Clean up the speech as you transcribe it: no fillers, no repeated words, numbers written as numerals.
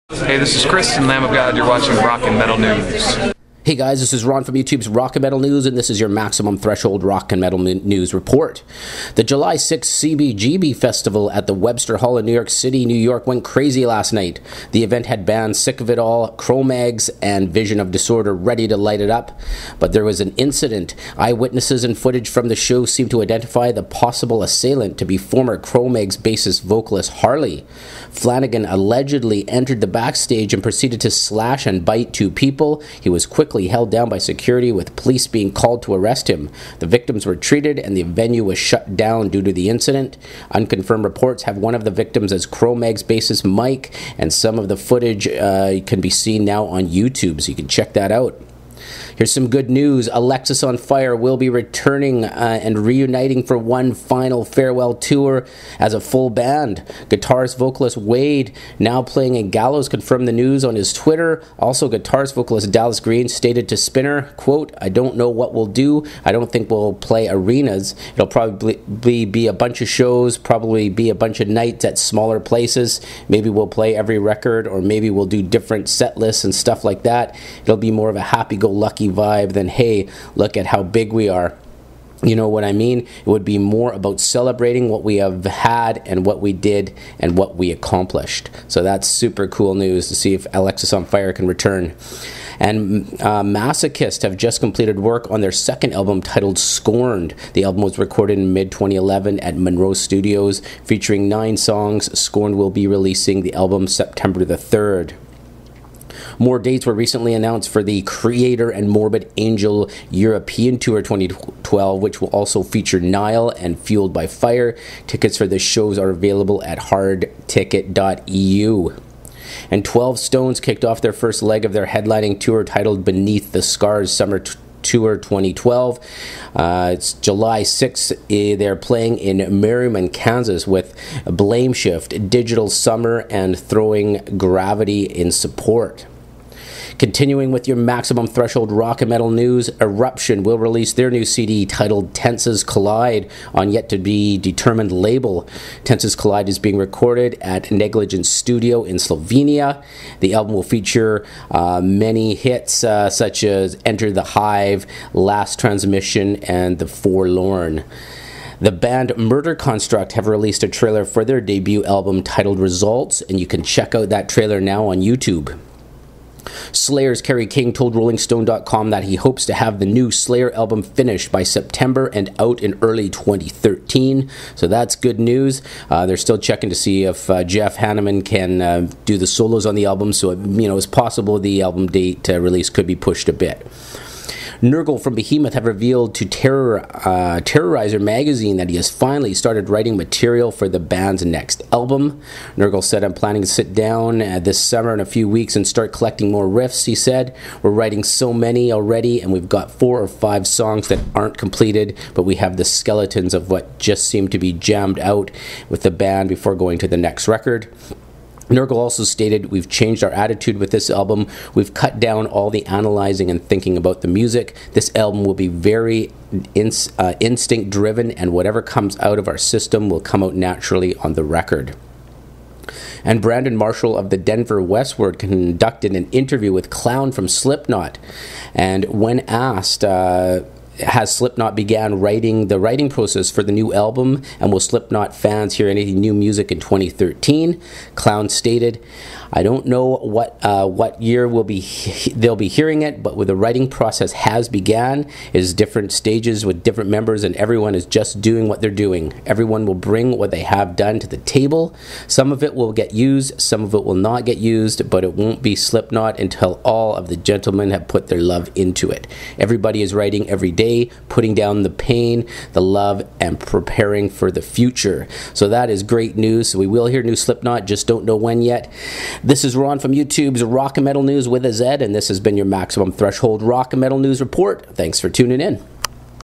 Hey, this is Chris and Lamb of God. You're watching Rock and Metal News. Hey guys, this is Ron from YouTube's Rock and Metal News, and this is your Maximum Threshold Rock and Metal News report. The July 6th CBGB Festival at the Webster Hall in New York City, New York went crazy last night. The event had bands Sick of It All, Cro-Mags, and Vision of Disorder ready to light it up, but there was an incident. Eyewitnesses and footage from the show seemed to identify the possible assailant to be former Cro-Mags bassist vocalist Harley. Flanagan allegedly entered the backstage and proceeded to slash and bite two people. He was quickly held down by security, with police being called to arrest him. The victims were treated and the venue was shut down due to the incident. Unconfirmed reports have one of the victims as Cro-Mags bassist Mike, and some of the footage can be seen now on YouTube, so you can check that out. Here's some good news. Alexisonfire will be returning and reuniting for one final farewell tour as a full band. Guitarist vocalist Wade, now playing in Gallows, confirmed the news on his Twitter. Also, guitarist vocalist Dallas Green stated to Spinner, quote, "I don't know what we'll do. I don't think we'll play arenas. It'll probably be a bunch of shows, probably be a bunch of nights at smaller places. Maybe we'll play every record, or maybe we'll do different set lists and stuff like that. It'll be more of a happy-go-lucky vibe than, hey, look at how big we are. You know what I mean? It would be more about celebrating what we have had and what we did and what we accomplished." So that's super cool news to see if Alexisonfire can return. And Masochist have just completed work on their second album titled Scorned. The album was recorded in mid-2011 at Monroe Studios, featuring 9 songs. Scorned will be releasing the album September the 3rd. More dates were recently announced for the Creator and Morbid Angel European Tour 2012, which will also feature Nile and Fueled by Fire. Tickets for the shows are available at hardticket.eu. And 12 Stones kicked off their first leg of their headlining tour titled Beneath the Scars Summer Tour 2012. It's July 6th. They're playing in Merriman, Kansas with Blame Shift, Digital Summer, and Throwing Gravity in support. Continuing with your Maximum Threshold Rock and Metal News, Eruption will release their new CD titled Tenses Collide on yet-to-be-determined label. Tenses Collide is being recorded at Negligence Studio in Slovenia. The album will feature many hits such as Enter the Hive, Last Transmission, and The Forlorn. The band Murder Construct have released a trailer for their debut album titled Results, and you can check out that trailer now on YouTube. Slayer's Kerry King told RollingStone.com that he hopes to have the new Slayer album finished by September and out in early 2013. So that's good news. They're still checking to see if Jeff Hanneman can do the solos on the album, so it's possible the album date release could be pushed a bit. Nurgle from Behemoth have revealed to Terrorizer magazine that he has finally started writing material for the band's next album. Nurgle said, "I'm planning to sit down this summer in a few weeks and start collecting more riffs," he said. "We're writing so many already, and we've got 4 or 5 songs that aren't completed, but we have the skeletons of what just seem to be jammed out with the band before going to the next record." Nurgle also stated, "We've changed our attitude with this album. We've cut down all the analyzing and thinking about the music. This album will be very instinct-driven, and whatever comes out of our system will come out naturally on the record." And Brandon Marshall of the Denver Westward conducted an interview with Clown from Slipknot. And when asked, has Slipknot began the writing process for the new album, and will Slipknot fans hear any new music in 2013? Clown stated, "I don't know what year they'll be hearing it, but the writing process has began. It is different stages with different members, and everyone is just doing what they're doing. Everyone will bring what they have done to the table. Some of it will get used, some of it will not get used, but it won't be Slipknot until all of the gentlemen have put their love into it. Everybody is writing every day, putting down the pain, the love, and preparing for the future." So that is great news. So we will hear new Slipknot, just don't know when yet. This is Ron from YouTube's Rock and Metal News with a Z, and this has been your Maximum Threshold Rock and Metal News report. Thanks for tuning in.